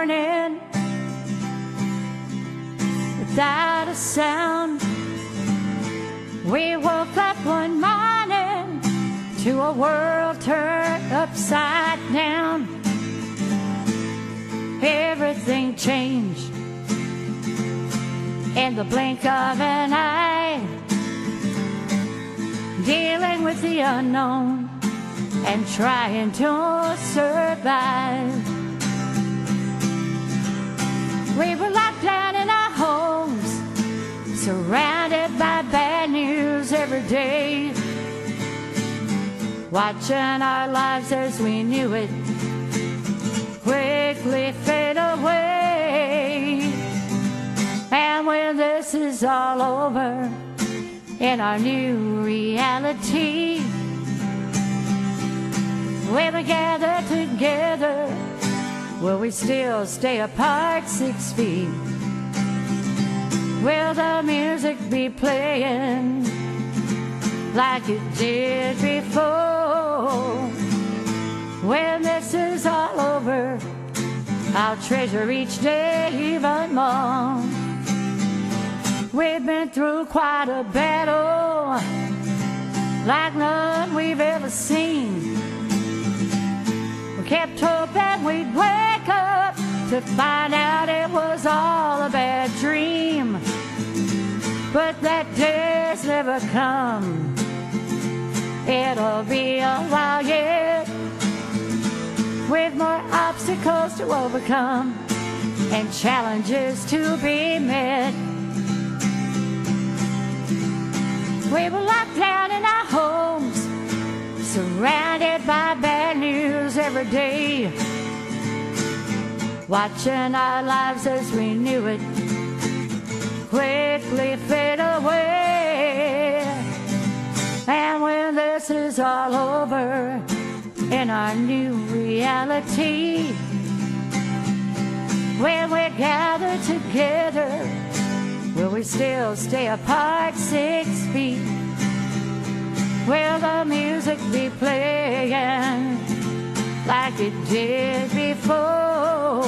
morning without a sound. We woke up one morning to a world turned upside down. Everything changed in the blink of an eye, dealing with the unknown and trying to survive. We were locked down in our homes, surrounded by bad news every day, watching our lives as we knew it quickly fade away. And when this is all over, in our new reality, we'll be gathered together. Will we still stay apart 6 feet? Will the music be playing like it did before? When this is all over, I'll treasure each day even more. We've been through quite a battle, like none we've ever seen. We kept hoping we'd wake up to find out it was all a bad dream. But that day's never come. It'll be a while yet, with more obstacles to overcome and challenges to be met. We were locked down in our homes, surrounded by bad news every day, watching our lives as we knew it quickly fade away. And when this is all over, in our new reality, when we're gathered together, will we still stay apart 6 feet? Will the music be playing like it did before?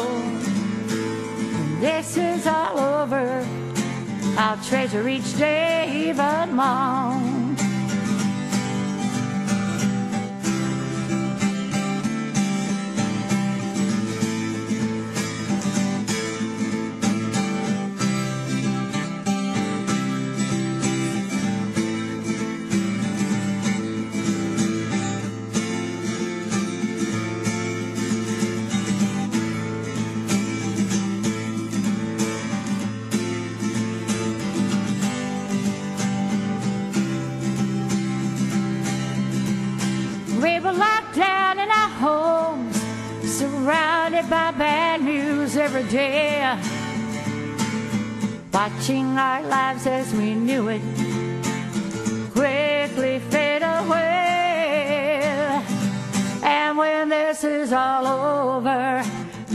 When this is all over, I'll treasure each day even more. We were locked down in our homes, surrounded by bad news every day, watching our lives as we knew it quickly fade away. And when this is all over,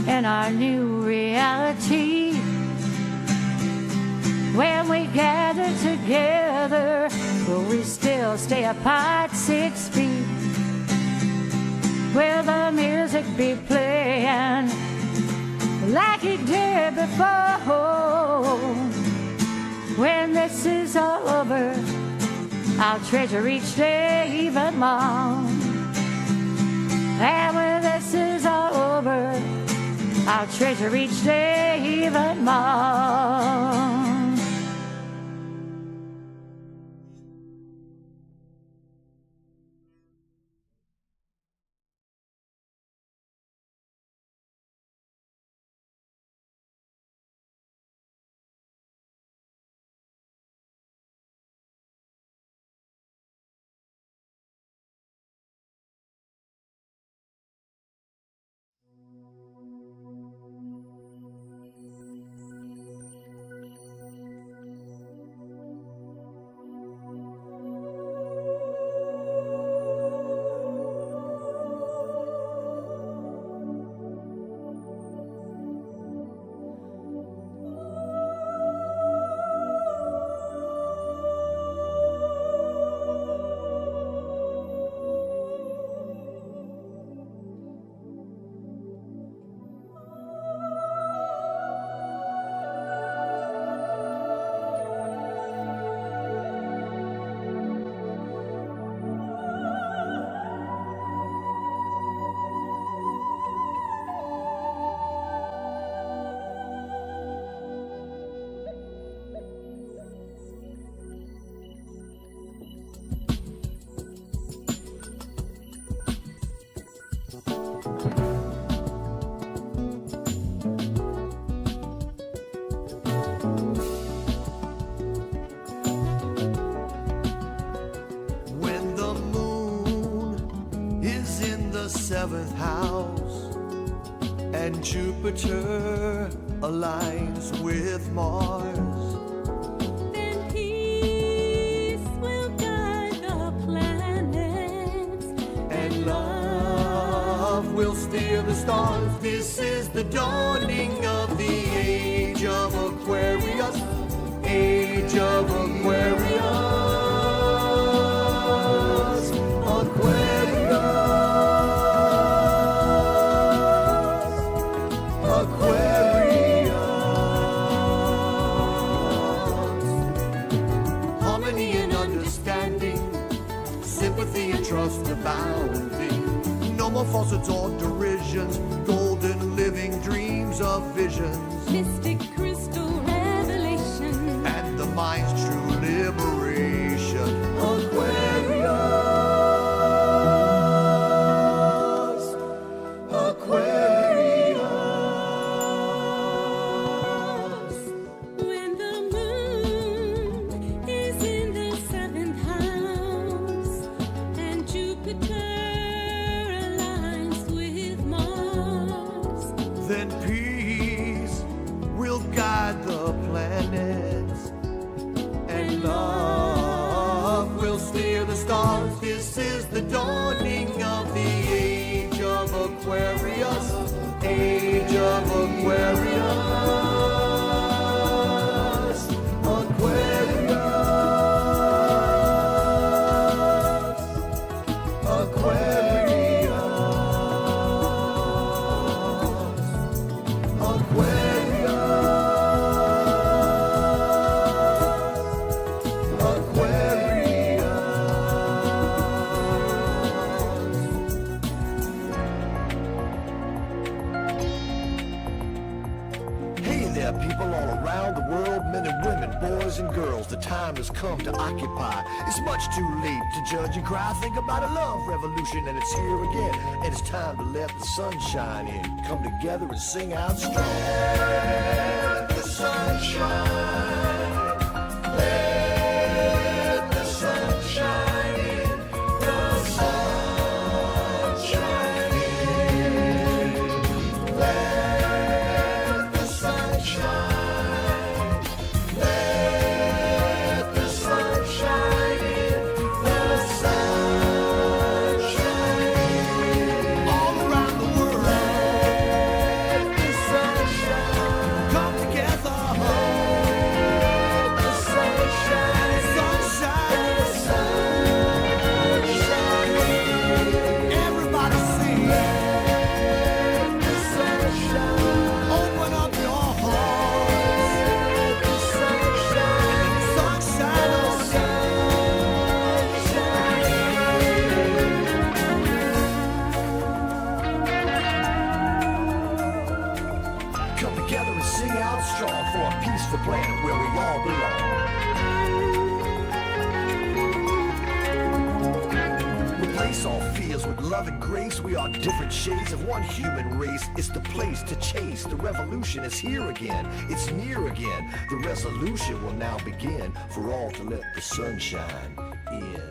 in our new reality, when we gather together, will we still stay apart 6 feet? Will the music be playing like it did before? When this is all over, I'll treasure each day even more. And when this is all over, I'll treasure each day even more. seventh house, and Jupiter aligns with Mars. Then peace will guide the planets, And love will steer the stars. This is the dawning of the age of Aquarius. Age of Aquarius. Aquarius. Aquarius. Harmony and understanding, sympathy and trust abounding. No more falsehoods or derisions, golden living dreams of visions, mystic crystal revelation, and the mind's true liberation. Aquarius, Aquarius. when the moon is in the seventh house and Jupiter aligns with Mars, Then peace will guide the planets, and love will steer the stars. This is the dawning of the age of Aquarius. Age of Aquarius. Aquarius. Aquarius. Hey there, people all around the world, men and women, boys and girls. The time has come to occupy. It's much too late to judge and cry. Think about a love revolution, and it's here again. And it's time to let the sun shine in. Come together and sing out strong. Let the sun shine. Let the sun shine in. The sun shine in. Let the sun shine. Let the sun shine in. The sun shine in. All around the world. Let the sun shine. Come together. Let the sun shine. Sunshine. The sun shine. Everybody sing. Let the sun shine. Open up your hearts. Let the sun shine. Sunshine. The sun shine. Come together and sing out strong for a peaceful planet where we all belong. Replace all fears with love and grace. We are different shades of one human race. It's the place to chase. The revolution is here again. It's near again. The resolution will now begin for all to let the sunshine in.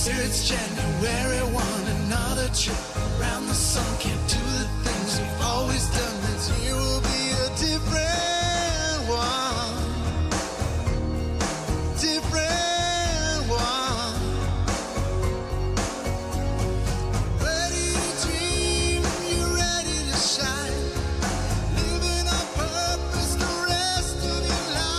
It's January 1, another trip around the sun. Can't do the things you've always done. This year will be a different one. Different one. Ready to dream, you're ready to shine. Living on purpose the rest of your life.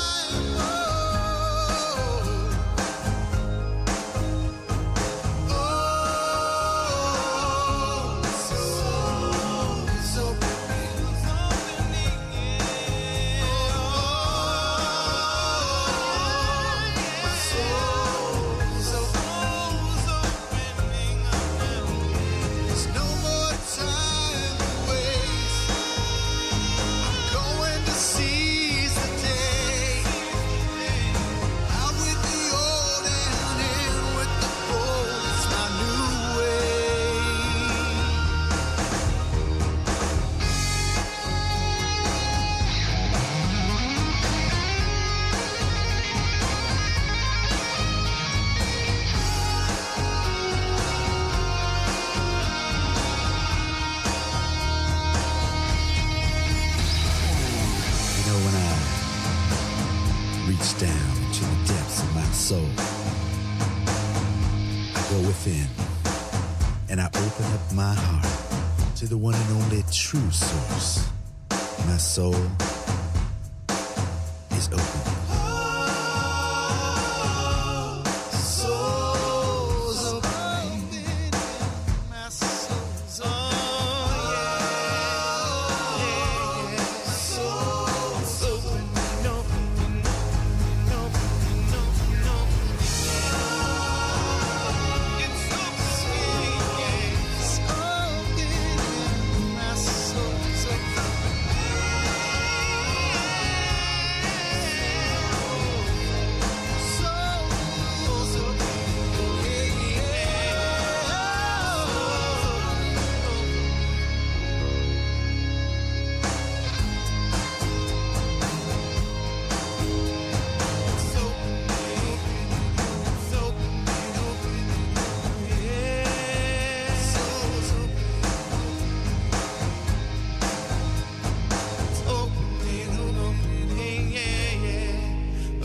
There's no more time to waste. I'm going to seize the day. Out with the old and in with the bold. It's my new way. You know, when I reach down into the depths of my soul, I go within and I open up my heart to the one and only true source. My soul is open. Soul's open. My soul's Soul's open, open, open, open, open. It's open. My soul's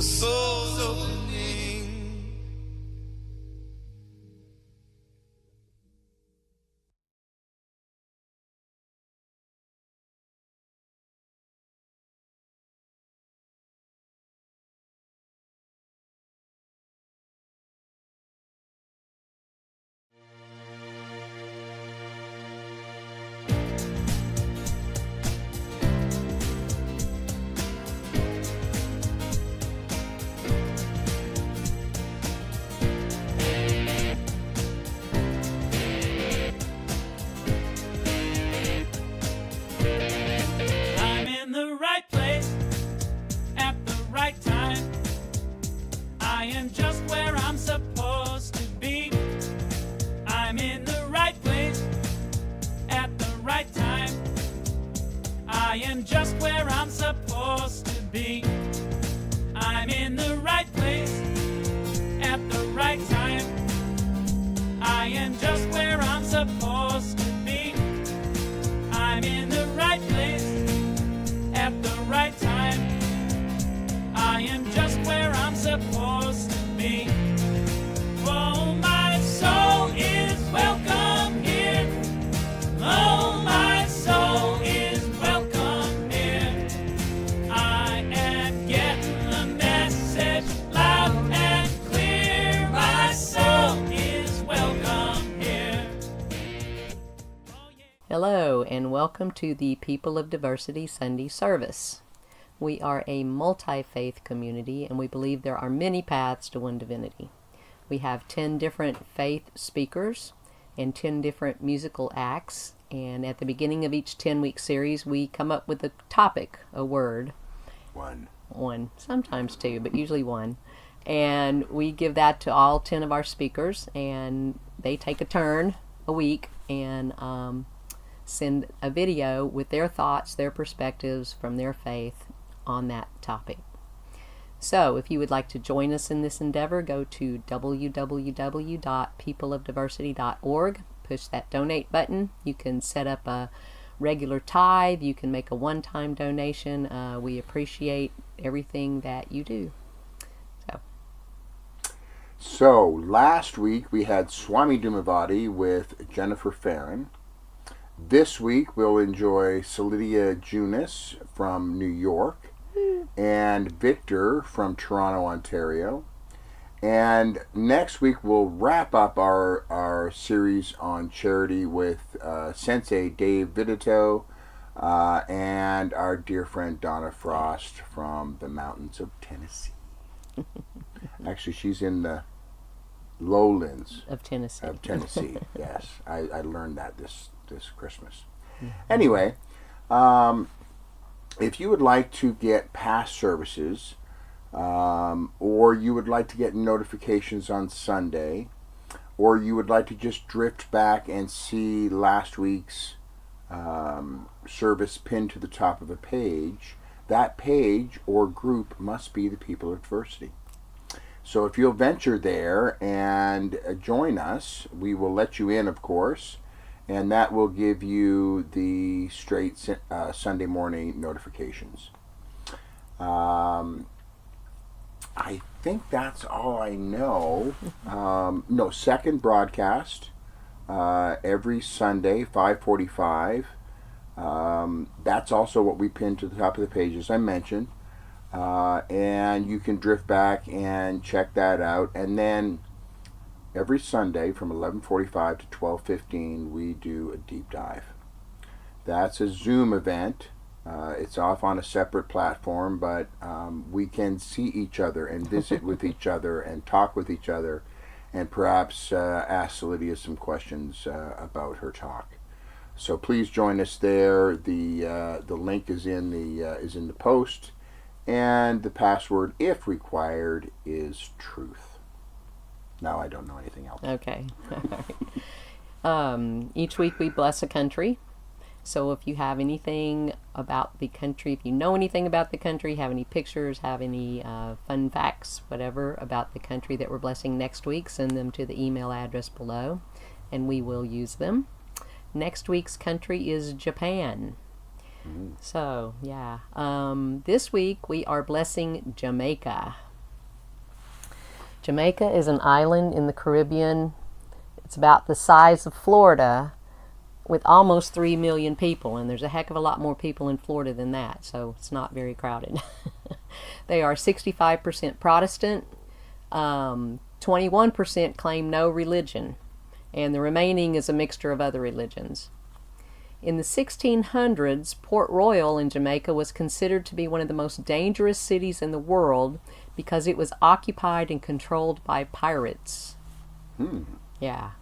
Soul's opening. I'm in the right place at the right time. I am just where I'm supposed to be. I'm in the right place at the right time. I am just where I'm supposed to be. I'm in the right place at the right time. I am just where I'm supposed to be. I'm in the right place at the right time. I am just where I'm supposed to be. Oh, my soul is welcome here. Oh, my soul is welcome here. I am getting the message loud and clear. My soul is welcome here. Hello, and welcome to the People of Diversity Sunday service. We are a multi-faith community, and we believe there are many paths to one divinity. We have 10 different faith speakers and 10 different musical acts, and at the beginning of each 10-week series, we come up with a topic, a word. One, sometimes two, but usually one. And we give that to all 10 of our speakers, and they take a turn a week and send a video with their thoughts, their perspectives from their faith on that topic. So, if you would like to join us in this endeavor, go to www.peopleofdiversity.org, push that donate button. You can set up a regular tithe, you can make a one-time donation. We appreciate everything that you do. So, last week we had Swami Dumavadi with Jennifer Farron. This week we'll enjoy Solidia Junis from New York and Victor from Toronto, Ontario. And next week we'll wrap up our series on charity with Sensei Dave Vidito and our dear friend Donna Frost from the mountains of Tennessee. Actually, she's in the lowlands Of Tennessee. Yes, I learned that this Christmas. Anyway, if you would like to get past services, or you would like to get notifications on Sunday, or you would like to just drift back and see last week's service pinned to the top of a page, that page or group must be the People of Diversity. So if you'll venture there and join us, we will let you in, of course, and that will give you the straight Sunday morning notifications. I think that's all I know. No, second broadcast every Sunday, 5:45. That's also what we pinned to the top of the page, as I mentioned. And you can drift back and check that out. And then every Sunday from 11:45 to 12:15, we do a deep dive. That's a Zoom event. It's off on a separate platform, but we can see each other and visit with each other and talk with each other, and perhaps ask Lydia some questions about her talk. So please join us there. The link is in the post, and the password, if required, is truth. Now I don't know anything else. Okay. All right. Each week we bless a country. So if you have anything about the country, if you know anything about the country, have any pictures, have any fun facts, whatever, about the country that we're blessing next week, send them to the email address below, and we will use them. Next week's country is Japan. So, yeah. This week we are blessing Jamaica. Jamaica is an island in the Caribbean. It's about the size of Florida, with almost 3 million people, and there's a heck of a lot more people in Florida than that, so it's not very crowded. They are 65% Protestant, 21% claim no religion, and the remaining is a mixture of other religions. In the 1600s, Port Royal in Jamaica was considered to be one of the most dangerous cities in the world because it was occupied and controlled by pirates. Yeah.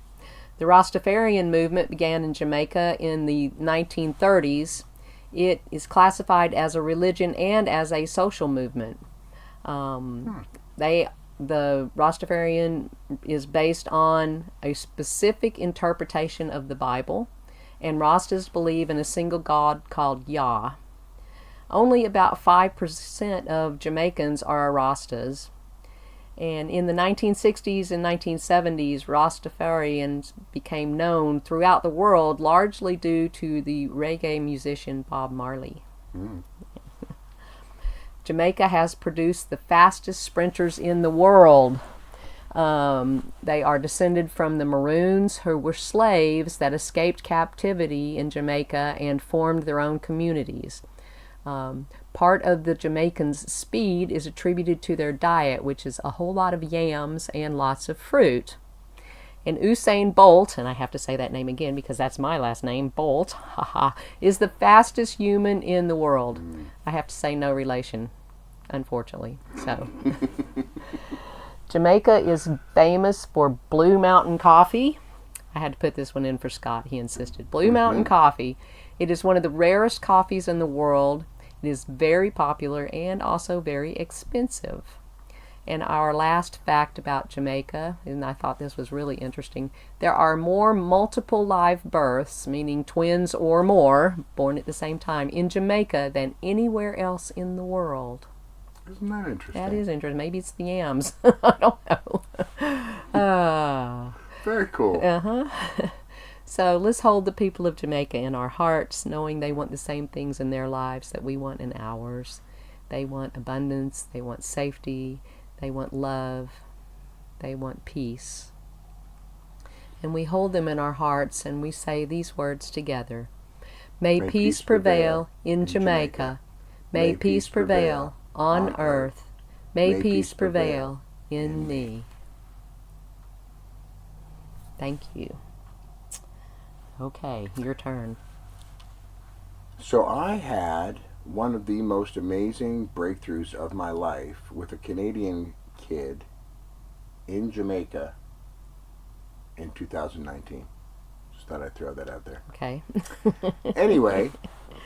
The Rastafarian movement began in Jamaica in the 1930s. It is classified as a religion and as a social movement. The Rastafarian is based on a specific interpretation of the Bible, and Rastas believe in a single God called Yah. Only about 5% of Jamaicans are Rastas. And in the 1960s and 1970s, Rastafarians became known throughout the world largely due to the reggae musician Bob Marley. Jamaica has produced the fastest sprinters in the world. They are descended from the Maroons, who were slaves that escaped captivity in Jamaica and formed their own communities. Part of the Jamaicans' speed is attributed to their diet, which is a whole lot of yams and lots of fruit. And Usain Bolt, and I have to say that name again because that's my last name, Bolt, is the fastest human in the world. I have to say no relation, unfortunately. So, Jamaica is famous for Blue Mountain coffee. I had to put this one in for Scott. He insisted. Blue Mountain coffee. It is one of the rarest coffees in the world. It is very popular and also very expensive. And our last fact about Jamaica, and I thought this was really interesting, there are more multiple live births, meaning twins or more, born at the same time, in Jamaica than anywhere else in the world. Isn't that interesting? That is interesting. Maybe it's the yams. I don't know. Very cool. So let's hold the people of Jamaica in our hearts, knowing they want the same things in their lives that we want in ours. They want abundance. They want safety. They want love. They want peace. And we hold them in our hearts and we say these words together. May peace prevail in Jamaica. May peace prevail on earth. May peace prevail in me. Thank you. Okay, your turn. So I had one of the most amazing breakthroughs of my life with a Canadian kid in Jamaica in 2019. Just thought I'd throw that out there. Okay. Anyway,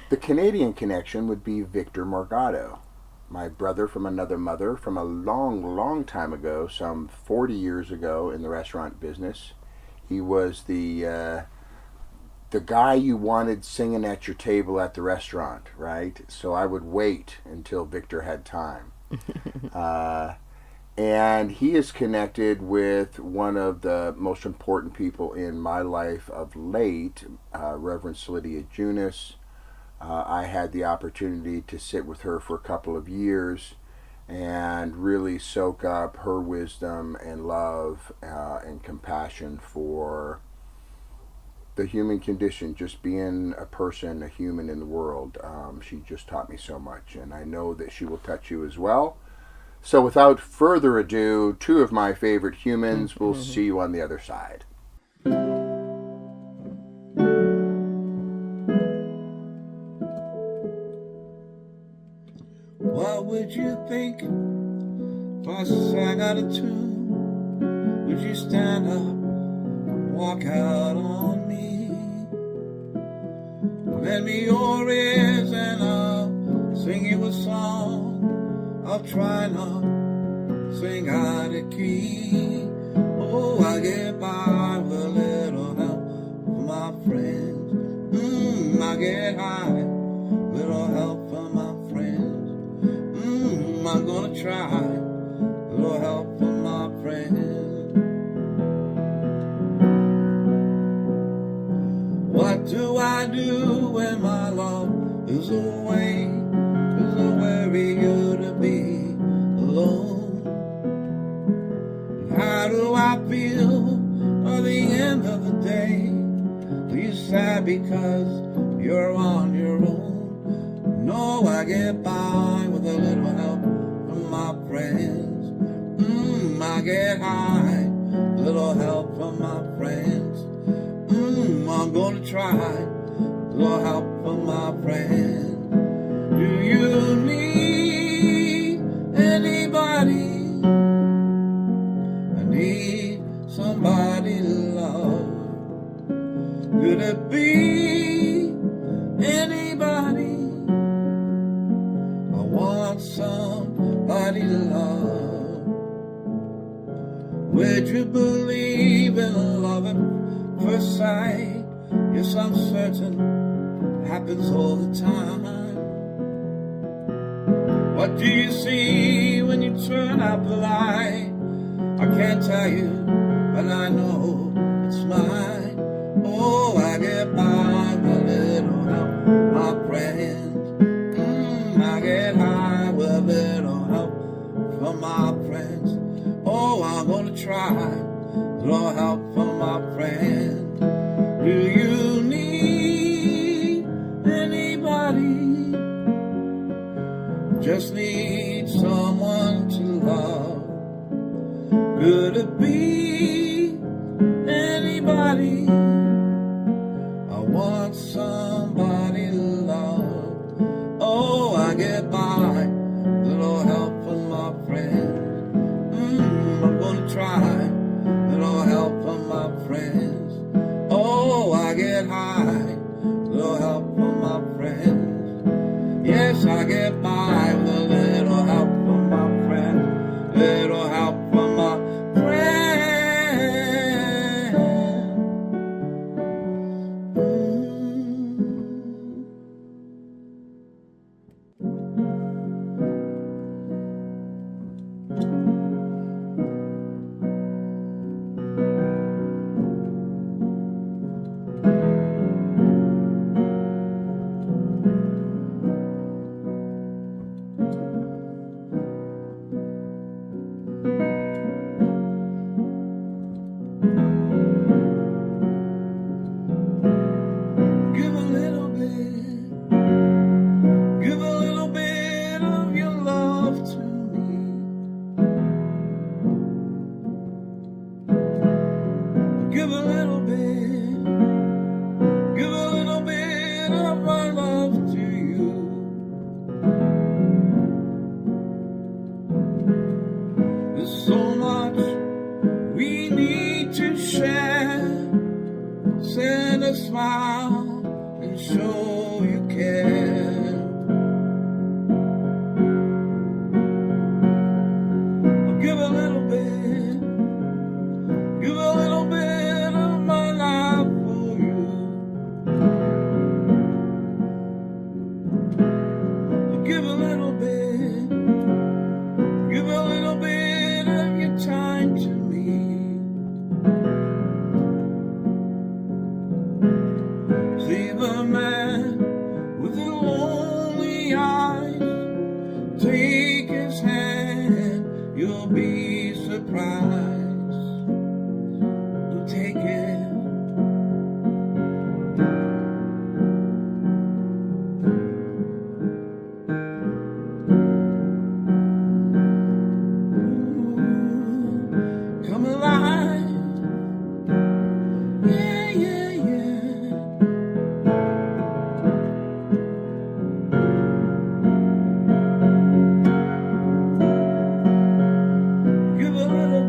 the Canadian connection would be Victor Morgado, my brother from another mother from a long, long time ago, some 40 years ago in the restaurant business. He was the guy you wanted singing at your table at the restaurant, right? So I would wait until Victor had time. And he is connected with one of the most important people in my life of late, Reverend Lydia Junis. I had the opportunity to sit with her for a couple of years and really soak up her wisdom and love and compassion for the human condition, just being a person, a human in the world. She just taught me so much, and I know that she will touch you as well. So without further ado, two of my favorite humans. We'll see you on the other side. What would you think if I sang out a tune? Would you stand up and walk out on me? Lend me your ears and I'll sing you a song. I'll try not to sing out of key. Oh, I get by with a little help from my friends. I get high, little help from my friends. I'm gonna try, little help from my friends. What do I do when my love is away? 'Cause I worry you to be alone. How do I feel by the end of the day? Are you sad because you're on your own? No, I get by with a little help from my friends. I get high, little help from my friends. I'm gonna try, little help from my friends. Do you need anybody? I need somebody to love. Could it be anybody? I want somebody to love. Would you believe in love at first sight? Yes, I'm certain it happens all the time. What do you see when you turn out the light? I can't tell you, but I know it's mine. Oh, I get by with a little help, my friends. I get high with a little help from my friends. Oh, I'm gonna try, little help from my friends. Do you need anybody? Just need someone to love. Could it be anybody? I want somebody to love. Oh, I get by, little help from my friends. I'm gonna try, little help from my friends. Oh, I get high, little help from my friends. Yes, I get by with a little help from my friends. Little help from my friends. of my love to you. There's so much we need to share. Send a smile and show you care. I'll give a little bit of my life for you. I'll give a little bit of your time to me. See the man with the lonely eyes, take his hand, you'll be surprised. You'll take it. Come alive. Yeah, yeah, yeah. Give a little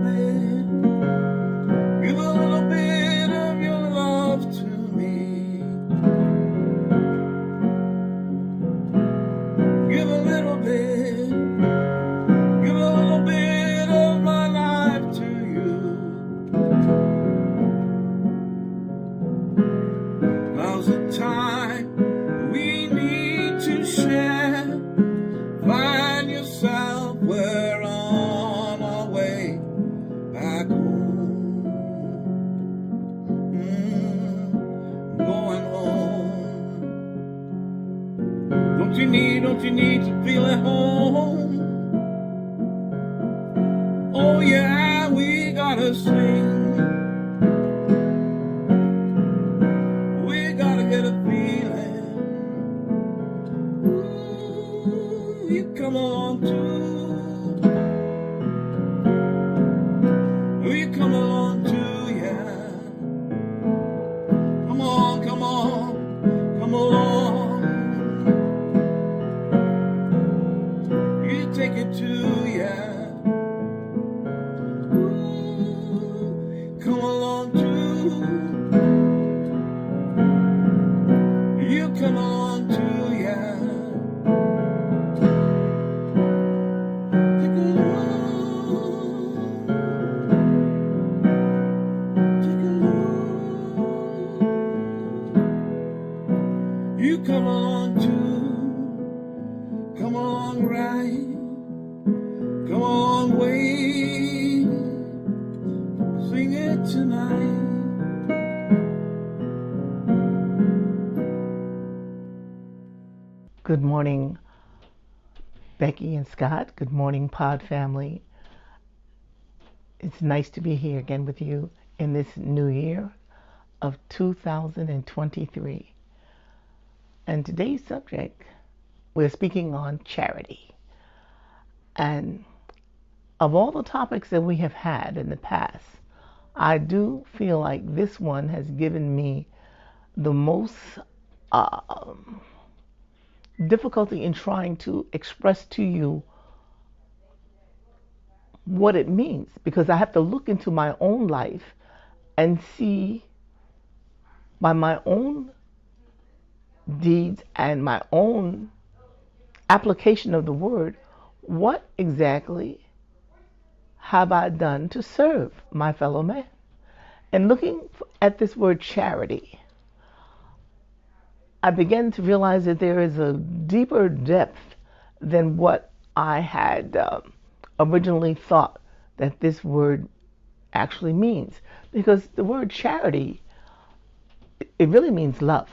bit of your love to me. Give a little bit of my life to you. Now's the time we need to share. Find yourself, we're on our way back home. Going home. Don't you need to feel at home? Oh yeah, we gotta sing. We gotta get a feeling. Ooh, you come along too. Ooh, you come along too, yeah. Come on, come along. You take it too, yeah. Ooh, come along too. You come along too, yeah. Take along. You come along too. Come along right. Come along way. Sing it tonight. Good morning, Becky and Scott. Good morning, Pod family. It's nice to be here again with you in this new year of 2023. And today's subject, we're speaking on charity. And of all the topics that we have had in the past, I do feel like this one has given me the most difficulty in trying to express to you what it means, because I have to look into my own life and see by my own deeds and my own application of the word, what exactly have I done to serve my fellow man? And looking at this word charity, I began to realize that there is a deeper depth than what I had originally thought that this word actually means. Because the word charity, it really means love.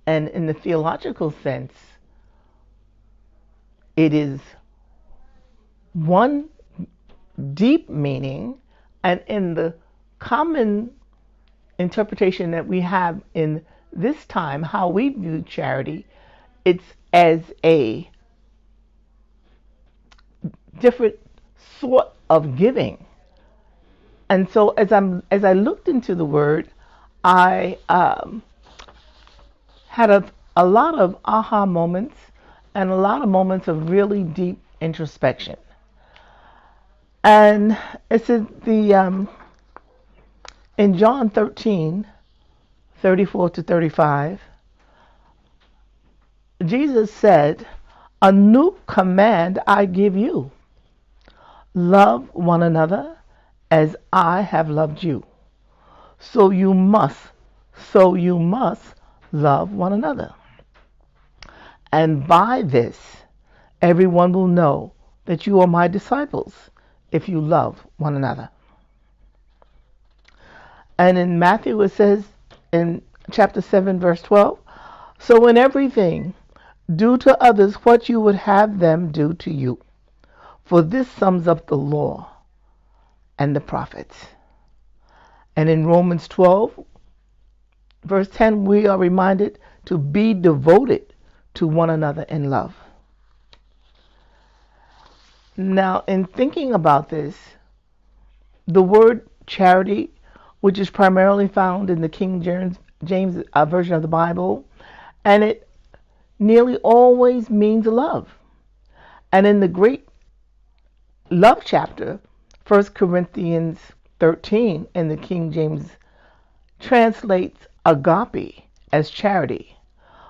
And in the theological sense, it is one deep meaning, and in the common interpretation that we have in this time, how we view charity, it's as a different sort of giving. And so as I looked into the word, I had a lot of aha moments and a lot of moments of really deep introspection. And it says in John 13:34-35, Jesus said, "A new command I give you. Love one another as I have loved you. So you must love one another. And by this, everyone will know that you are my disciples if you love one another." And in Matthew, it says in chapter 7, verse 12, "So in everything, do to others what you would have them do to you. For this sums up the law and the prophets." And in Romans 12, verse 10, we are reminded to be devoted to one another in love. Now, in thinking about this, the word charity, which is primarily found in the King James version of the Bible, and it nearly always means love. And in the great love chapter, 1 Corinthians 13 in the King James translates agape as charity,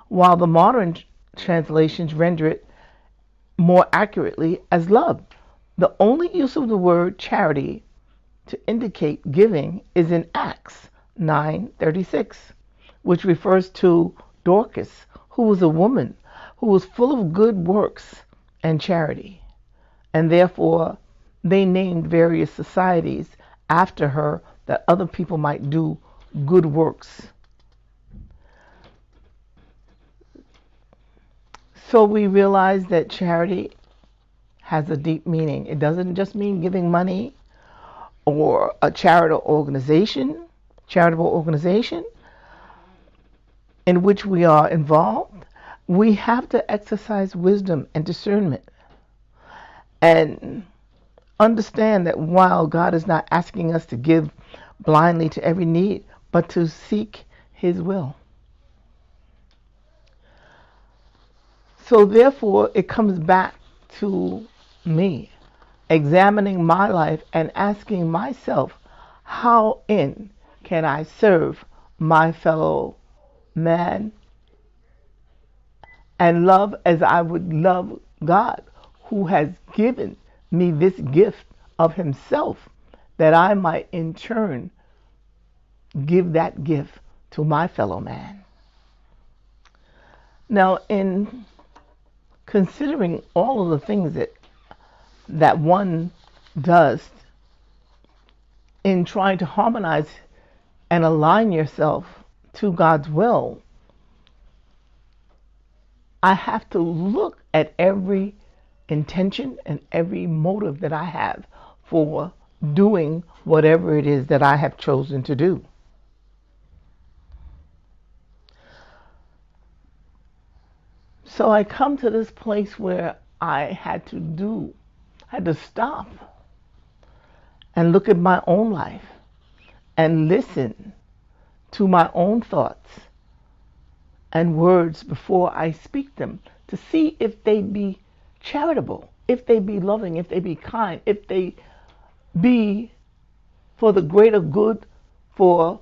while the modern translations render it more accurately as love. The only use of the word charity to indicate giving is in Acts 9:36, which refers to Dorcas, who was a woman who was full of good works and charity, and therefore they named various societies after her that other people might do good works. So we realize that charity has a deep meaning. It doesn't just mean giving money or a charitable organization in which we are involved. We have to exercise wisdom and discernment and understand that while God is not asking us to give blindly to every need, but to seek His will. So therefore, it comes back to me examining my life and asking myself, how can I serve my fellow man and love as I would love God, who has given me this gift of Himself, that I might in turn give that gift to my fellow man. Now, in considering all of the things that one does in trying to harmonize and align yourself to God's will, I have to look at every intention and every motive that I have for doing whatever it is that I have chosen to do. So I come to this place where I had to stop and look at my own life and listen to my own thoughts and words before I speak them, to see if they be charitable, if they be loving, if they be kind, if they be for the greater good to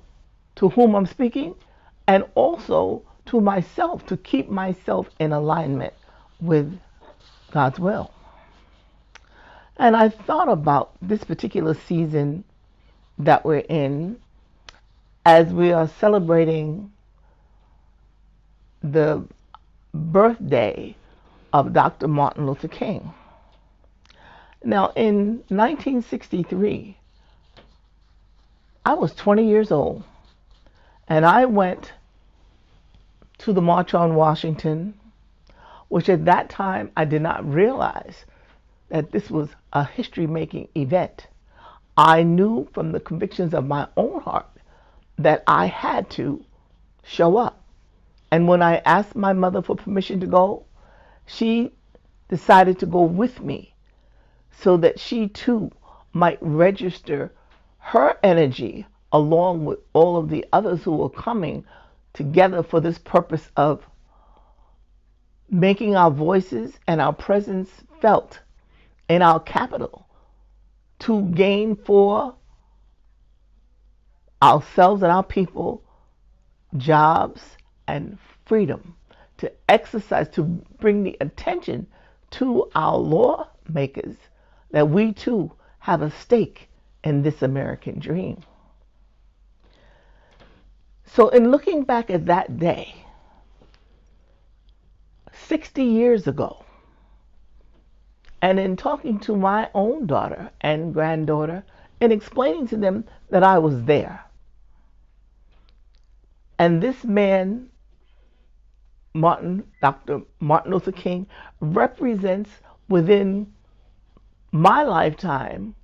whom I'm speaking, and also to myself, to keep myself in alignment with God's will. And I thought about this particular season that we're in as we are celebrating the birthday of Dr. Martin Luther King. Now, in 1963, I was 20 years old, and I went to the March on Washington, which at that time I did not realize that this was a history-making event. I knew from the convictions of my own heart that I had to show up. And when I asked my mother for permission to go, she decided to go with me so that she too might register her energy along with all of the others who were coming together for this purpose of making our voices and our presence felt in our capital to gain for ourselves and our people jobs and freedom, to exercise, to bring the attention to our lawmakers that we too have a stake in this American dream. So in looking back at that day, 60 years ago, and in talking to my own daughter and granddaughter and explaining to them that I was there, and this man, Dr. Martin Luther King, represents within my lifetime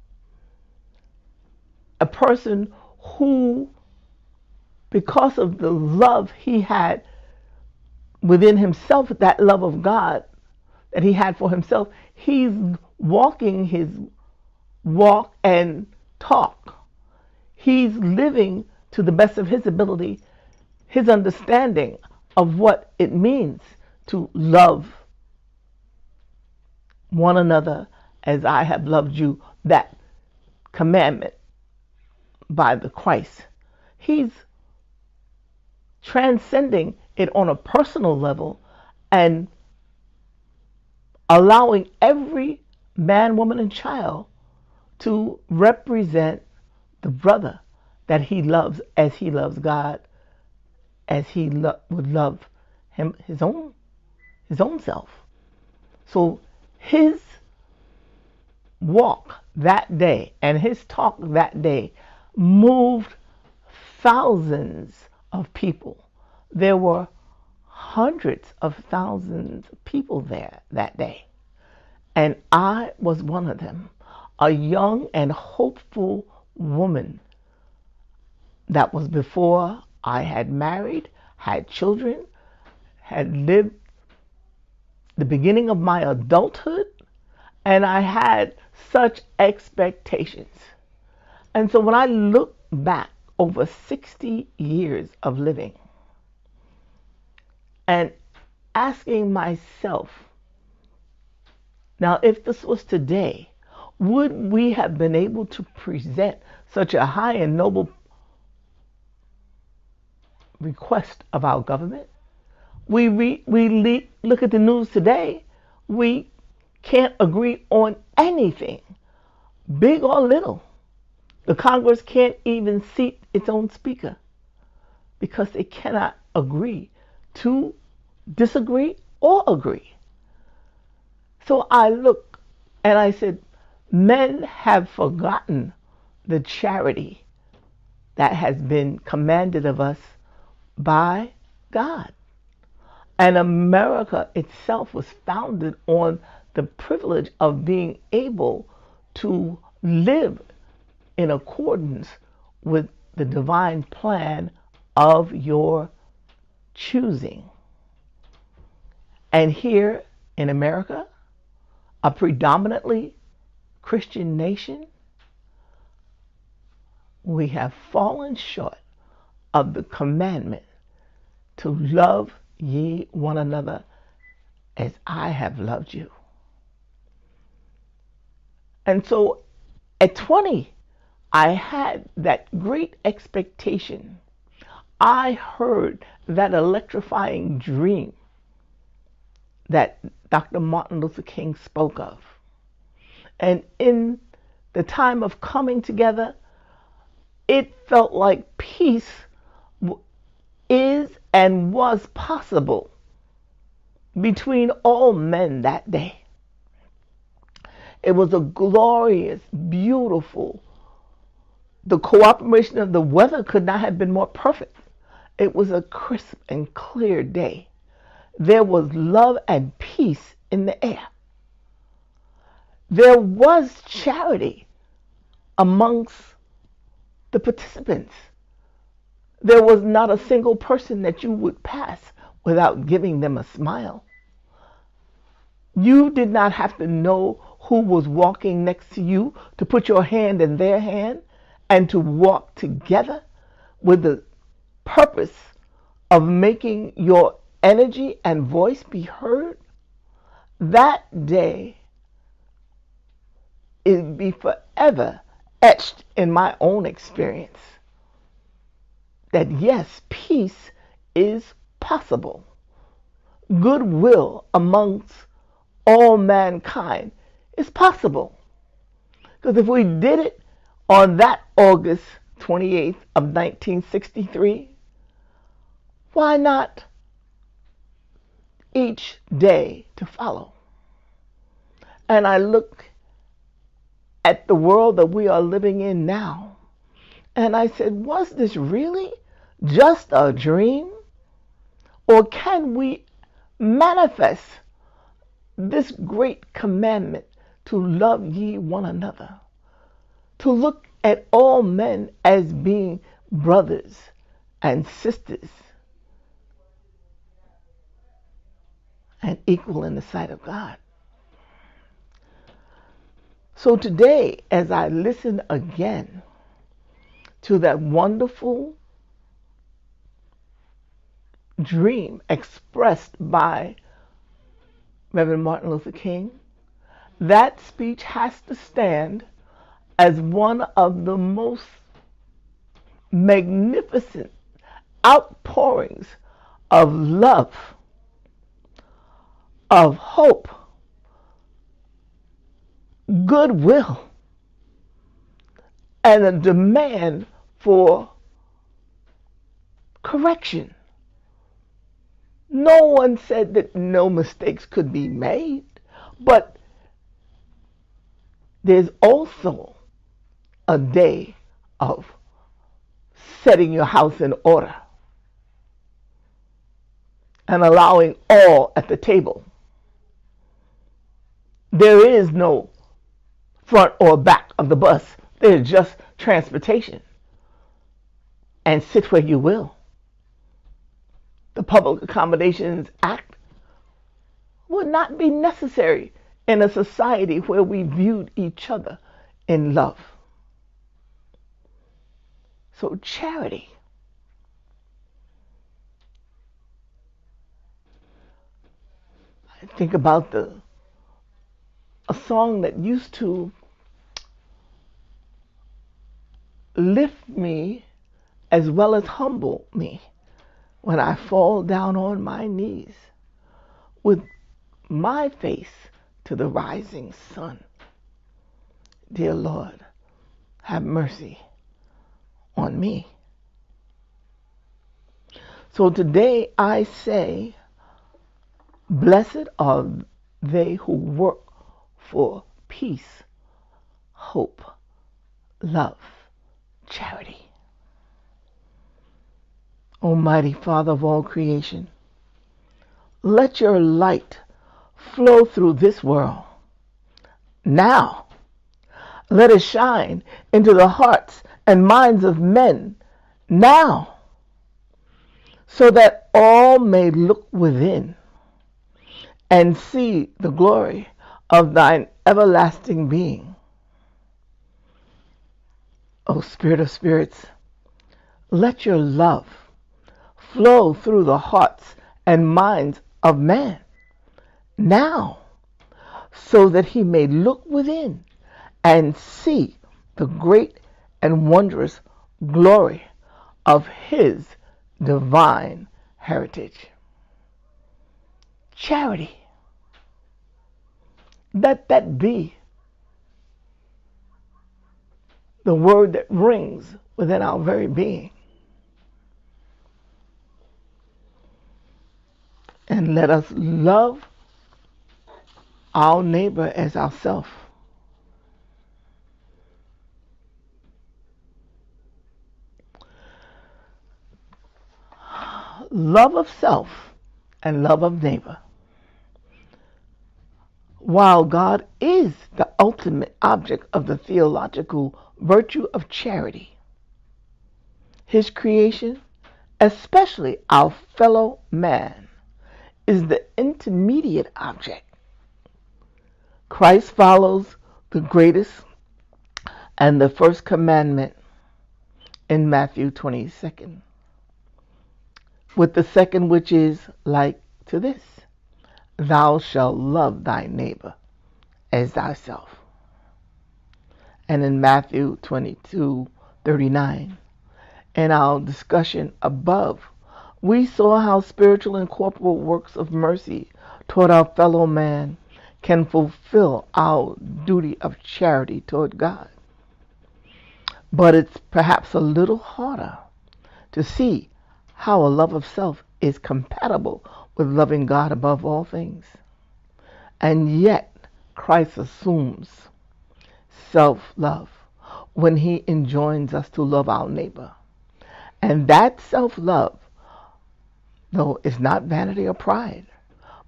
a person who, because of the love he had within himself, that love of God that he had for himself, he's walking his walk and talk. He's living to the best of his ability, his understanding of what it means to love one another as I have loved you, that commandment by the Christ. He's transcending it on a personal level and allowing every man, woman, and child to represent the brother that he loves as he loves God, as he would love him, his own self. So his walk that day and his talk that day moved thousands of people. There were hundreds of thousands of people there that day. And I was one of them, a young and hopeful woman. That was before I had married, had children, had lived the beginning of my adulthood, and I had such expectations. And so when I look back over 60 years of living and asking myself, now if this was today, would we have been able to present such a high and noble request of our government? We look at the news today, we can't agree on anything, big or little. The Congress can't even seat its own speaker because they cannot agree to disagree or agree. So I look and I said, men have forgotten the charity that has been commanded of us by God. And America itself was founded on the privilege of being able to live in accordance with the divine plan of your choosing. And here in America, a predominantly Christian nation, we have fallen short of the commandment to love ye one another as I have loved you. And so at 20, I had that great expectation. I heard that electrifying dream that Dr. Martin Luther King spoke of. And in the time of coming together, it felt like peace is and was possible between all men that day. It was a glorious, beautiful, the cooperation of the weather could not have been more perfect. It was a crisp and clear day. There was love and peace in the air. There was charity amongst the participants. There was not a single person that you would pass without giving them a smile. You did not have to know who was walking next to you to put your hand in their hand and to walk together with the purpose of making your energy and voice be heard, that day is be forever etched in my own experience. That yes, peace is possible. Goodwill amongst all mankind is possible. Because if we did it on that August 28th of 1963, why not each day to follow? And I look at the world that we are living in now, and I said, was this really just a dream? Or can we manifest this great commandment to love ye one another, to look at all men as being brothers and sisters and equal in the sight of God? So today, as I listen again to that wonderful dream expressed by Reverend Martin Luther King, that speech has to stand as one of the most magnificent outpourings of love, of hope, goodwill, and a demand for correction. No one said that no mistakes could be made, but there's also a day of setting your house in order and allowing all at the table. There is no front or back of the bus. There's just transportation. And sit where you will. The Public Accommodations Act would not be necessary in a society where we viewed each other in love. So charity. I think about a song that used to lift me as well as humble me when I fall down on my knees with my face to the rising sun. Dear Lord, have mercy on me. So today I say, blessed are they who work for peace, hope, love, charity. Almighty Father of all creation, let your light flow through this world. Now, let it shine into the hearts and minds of men now, so that all may look within and see the glory of thine everlasting being. O Spirit of spirits, let your love flow through the hearts and minds of man now, so that he may look within and see the great and wondrous glory of his divine heritage. Charity. Let that be the word that rings within our very being. And let us love our neighbor as ourselves. Love of self and love of neighbor. While God is the ultimate object of the theological virtue of charity, his creation, especially our fellow man, is the intermediate object. Christ follows the greatest and the first commandment in Matthew 22nd. with the second, which is like to this: thou shalt love thy neighbor as thyself. And in Matthew 22:39, in our discussion above, we saw how spiritual and corporal works of mercy toward our fellow man can fulfill our duty of charity toward God. But it's perhaps a little harder to see how a love of self is compatible with loving God above all things. And yet, Christ assumes self-love when he enjoins us to love our neighbor. And that self-love, though, is not vanity or pride,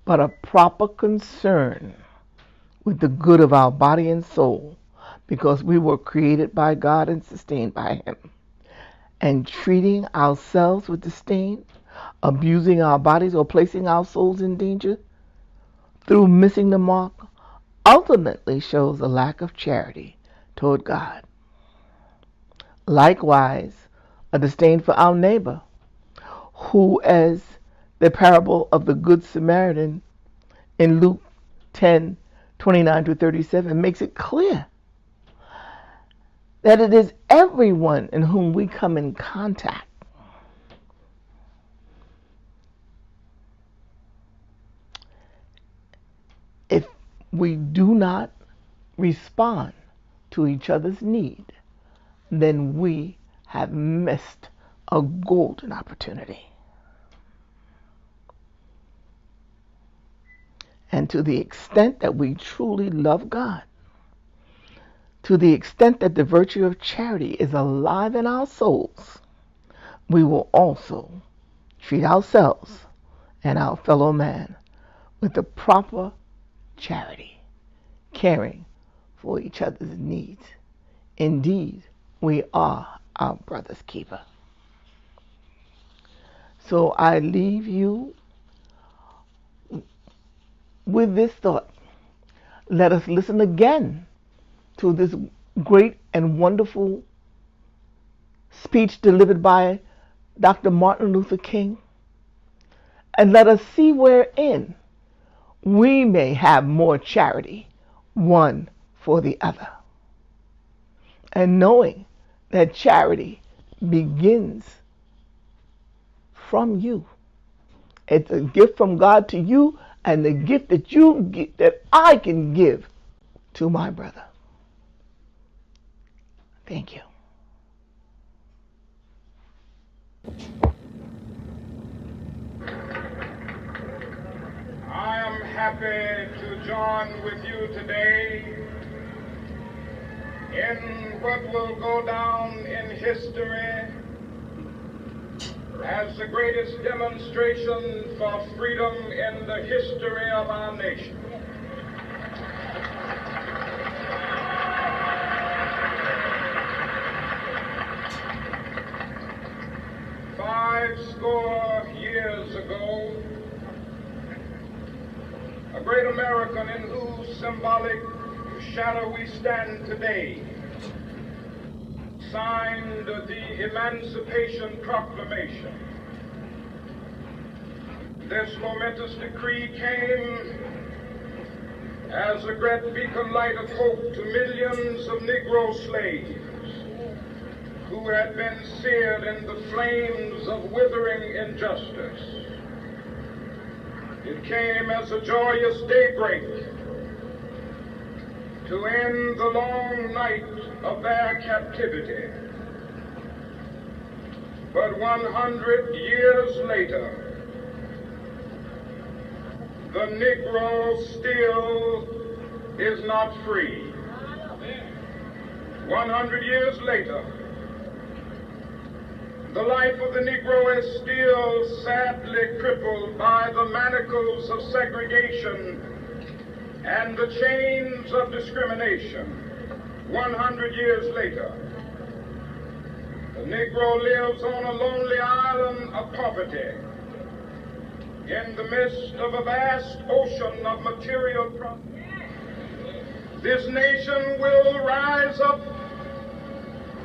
but a proper concern with the good of our body and soul, because we were created by God and sustained by him. And treating ourselves with disdain, abusing our bodies, or placing our souls in danger through missing the mark ultimately shows a lack of charity toward God. Likewise, a disdain for our neighbor, who, as the parable of the Good Samaritan in Luke 10:29-37 makes it clear, that it is everyone in whom we come in contact if we do not respond to each other's need, then we have missed a golden opportunity. And to the extent that we truly love God, to the extent that the virtue of charity is alive in our souls, we will also treat ourselves and our fellow man with the proper charity, caring for each other's needs. Indeed, we are our brother's keeper. So I leave you with this thought. Let us listen again to this great and wonderful speech delivered by Dr. Martin Luther King, and let us see wherein we may have more charity one for the other. And knowing that charity begins from you. It's a gift from God to you, and the gift that that I can give to my brother. Thank you. I am happy to join with you today in what will go down in history as the greatest demonstration for freedom in the history of our nation. Fourscore years ago, a great American in whose symbolic shadow we stand today signed the Emancipation Proclamation. This momentous decree came as a great beacon light of hope to millions of Negro slaves who had been seared in the flames of withering injustice. It came as a joyous daybreak to end the long night of their captivity. But 100 years later, the Negro still is not free. 100 years later, the life of the Negro is still sadly crippled by the manacles of segregation and the chains of discrimination. 100 years later, the Negro lives on a lonely island of poverty in the midst of a vast ocean of material problems. This nation will rise up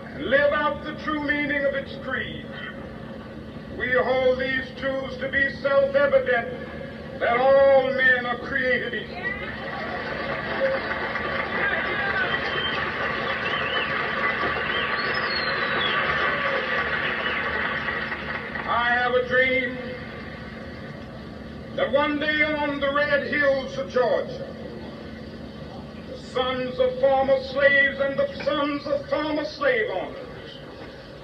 and live out the true meaning of its creed. We hold these truths to be self-evident, that all men are created equal. I have a dream that one day on the red hills of Georgia, the sons of former slaves and the sons of former slave owners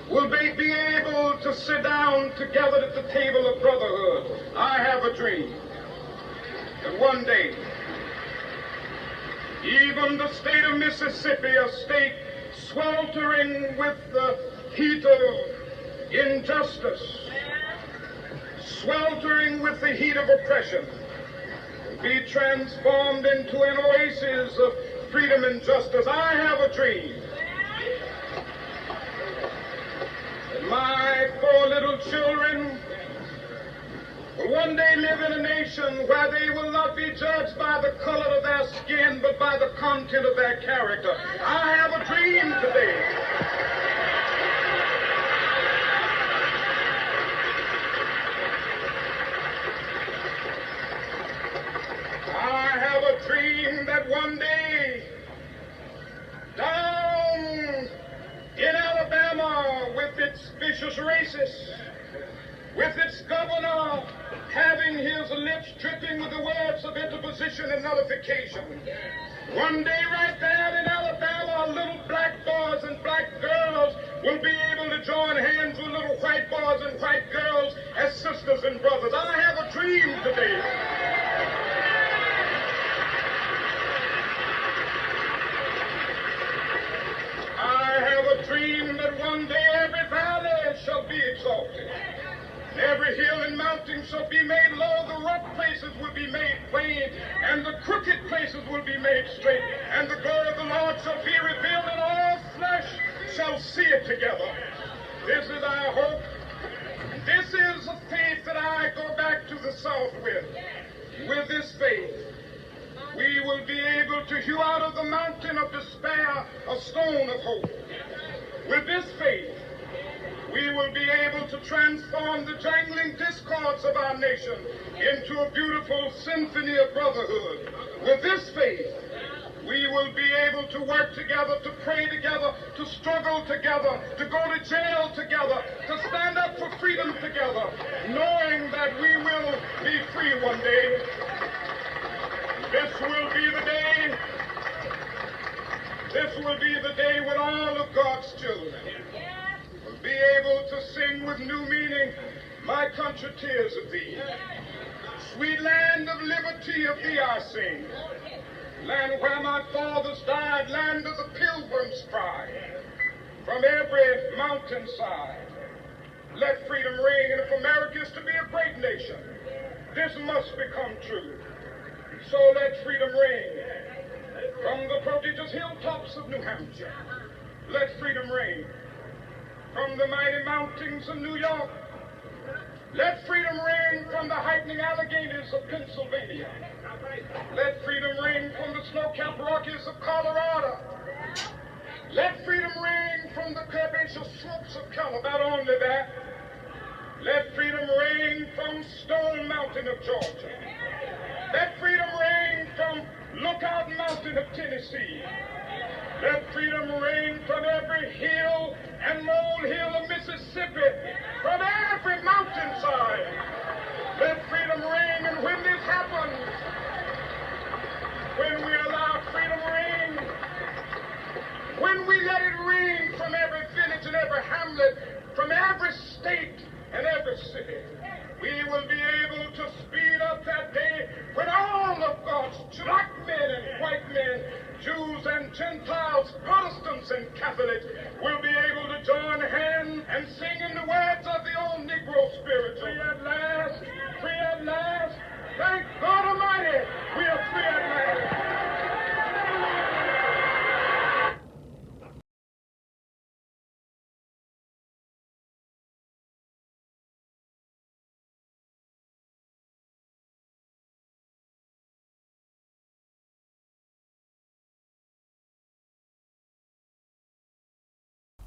will be able to sit down together at the table of brotherhood. I have a dream that one day, even the state of Mississippi, a state sweltering with the heat of injustice, sweltering with the heat of oppression, will be transformed into an oasis of freedom and justice. I have a dream that my 4 little children will one day live in a nation where they will not be judged by the color of their skin, but by the content of their character. I have a dream today. I have a dream that one day, down in Alabama, with its vicious racists, with its governor having his lips dripping with the words of interposition and nullification, one day right there in Alabama, little black boys and black girls will be able to join hands with little white boys and white girls as sisters and brothers. I have a dream today. I have a dream that one day every valley shall be exalted. Every hill and mountain shall be made low, the rough places will be made plain, and the crooked places will be made straight, and the glory of the Lord shall be revealed, and all flesh shall see it together. This is our hope. This is a faith that I go back to the South with. With this faith, we will be able to hew out of the mountain of despair a stone of hope. With this faith, we will be able to transform the jangling discords of our nation into a beautiful symphony of brotherhood. With this faith, we will be able to work together, to pray together, to struggle together, to go to jail together, to stand up for freedom together, knowing that we will be free one day. This will be the day. This will be the day when all of God's children will be able to sing with new meaning, "My country, tears of thee. Sweet land of liberty, of thee I sing. Land where my fathers died, land of the pilgrim's pride. From every mountainside, let freedom ring. And if America is to be a great nation, this must become true. So let freedom ring. From the prodigious hilltops of New Hampshire, let freedom ring. From the mighty mountains of New York, let freedom ring. From the heightening Alleghenies of Pennsylvania, let freedom ring. From the snow-capped Rockies of Colorado, let freedom ring. From the herbaceous slopes of California, not only that, let freedom ring from Stone Mountain of Georgia. Let freedom ring from Lookout Mountain of Tennessee. Let freedom ring from every hill and molehill of Mississippi, from every mountainside. Let freedom ring, and when this happens, when we allow freedom ring, when we let it ring from every village and every hamlet, from every state and every city, we will be able to speed up that day when all of God's black men and white men, Jews and Gentiles, Protestants and Catholics, will be able to join hands and sing in the words of the old Negro spiritual. Free at last, free at last. Thank God Almighty, we are free at last.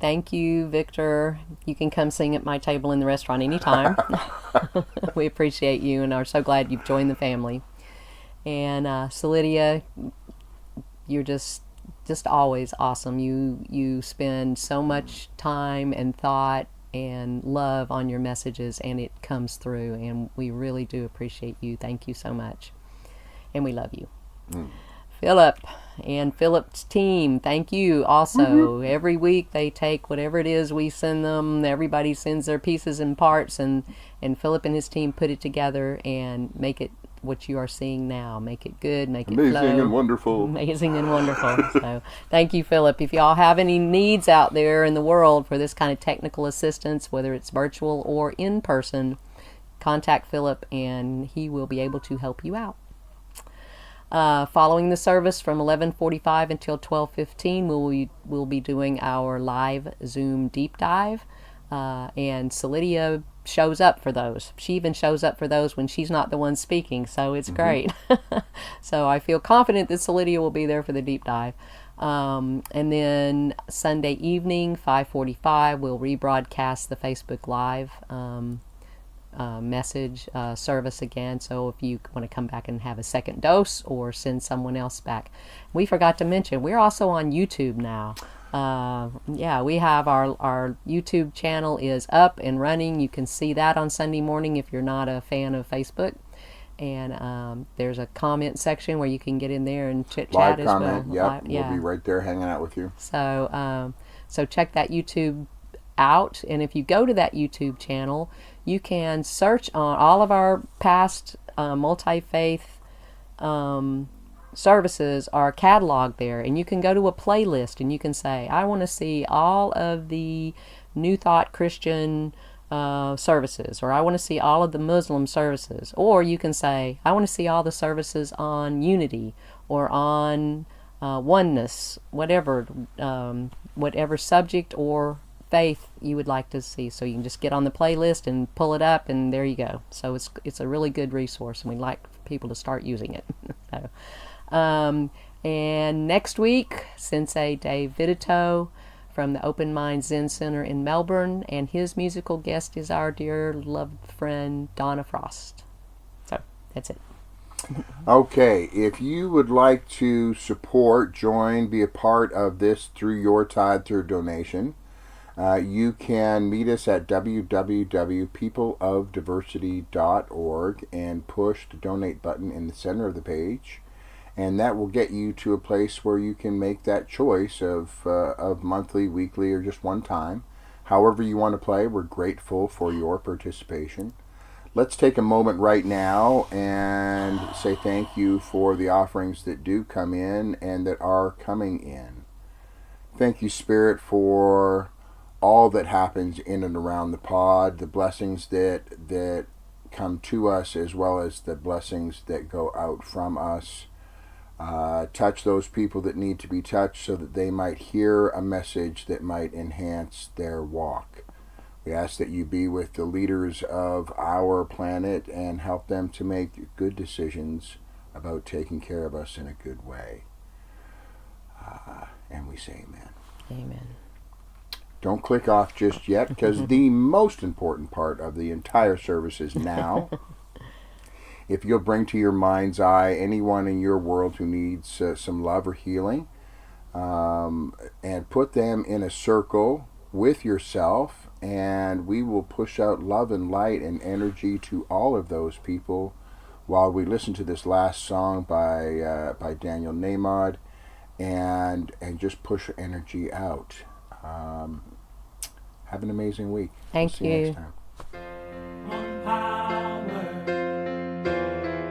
Thank you, Victor. You can come sing at my table in the restaurant anytime. We appreciate you and are so glad you've joined the family. And Solidia, you're just always awesome. You spend so much time and thought and love on your messages, and it comes through, and we really do appreciate you. Thank you so much. And we love you. Philip and Philip's team, thank you also. Every week they take whatever it is we send them. Everybody sends their pieces and parts, and Philip and his team put it together and make it what you are seeing now. Make it good, make it Amazing flow. and wonderful. Amazing and wonderful. So thank you, Philip. If y'all have any needs out there in the world for this kind of technical assistance, whether it's virtual or in person, contact Philip and he will be able to help you out. Following the service from 11:45 until 12:15, we'll be doing our live Zoom deep dive, and Solidia shows up for those. She even shows up for those when she's not the one speaking, so it's great. So I feel confident that Solidia will be there for the deep dive. And then Sunday evening, 5:45, we'll rebroadcast the Facebook Live message service again, so if you want to come back and have a second dose or send someone else back. We forgot to mention we're also on YouTube now. We have our YouTube channel is up and running. You can see that on Sunday morning if you're not a fan of Facebook, and there's a comment section where you can get in there and chit chat as comment, well. We'll be right there hanging out with you. So check that YouTube out, and if you go to that YouTube channel, you can search on all of our past multi-faith services are cataloged there, and you can go to a playlist and you can say, I want to see all of the New Thought Christian services, or I want to see all of the Muslim services, or you can say, I want to see all the services on unity or on oneness, whatever subject or faith you would like to see. So you can just get on the playlist and pull it up, and there you go. So it's a really good resource, and we'd like people to start using it. So, and next week, Sensei Dave Vidito from the Open Mind Zen Center in Melbourne, and his musical guest is our dear loved friend Donna Frost. So that's it. Okay, if you would like to support, join, be a part of this through your tithe, through donation, you can meet us at www.peopleofdiversity.org and push the donate button in the center of the page, and that will get you to a place where you can make that choice of monthly, weekly, or just one time. However you want to play, we're grateful for your participation. Let's take a moment right now and say thank you for the offerings that do come in and that are coming in. Thank you, Spirit, for all that happens in and around the pod, the blessings that come to us as well as the blessings that go out from us. Touch those people that need to be touched so that they might hear a message that might enhance their walk. We ask that you be with the leaders of our planet and help them to make good decisions about taking care of us in a good way. And we say amen. Amen. Don't click off just yet, because the most important part of the entire service is now. If you'll bring to your mind's eye anyone in your world who needs some love or healing, and put them in a circle with yourself, and we will push out love and light and energy to all of those people while we listen to this last song by Daniel Nahmod, and just push energy out. Have an amazing week. Thank we'll see you. Next time. One power,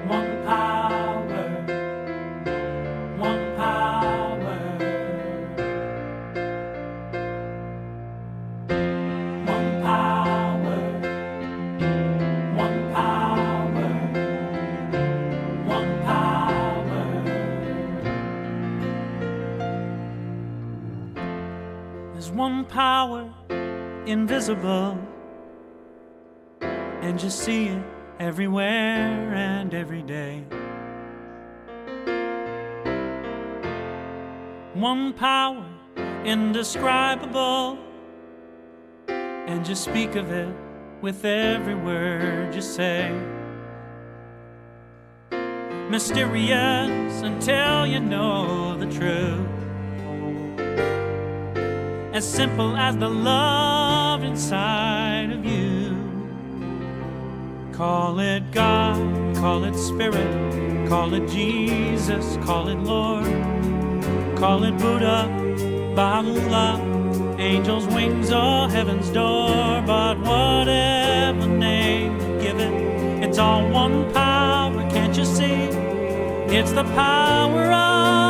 one power, one power, one power, one power, one power. There's one power invisible, and you see it everywhere and every day. One power indescribable, and just speak of it with every word you say. Mysterious until you know the truth, as simple as the love inside of you. Call it God, call it Spirit, call it Jesus, call it Lord, call it Buddha, Baha'u'llah, angels' wings or heaven's door. But whatever name you give it, it's all one power, can't you see? It's the power of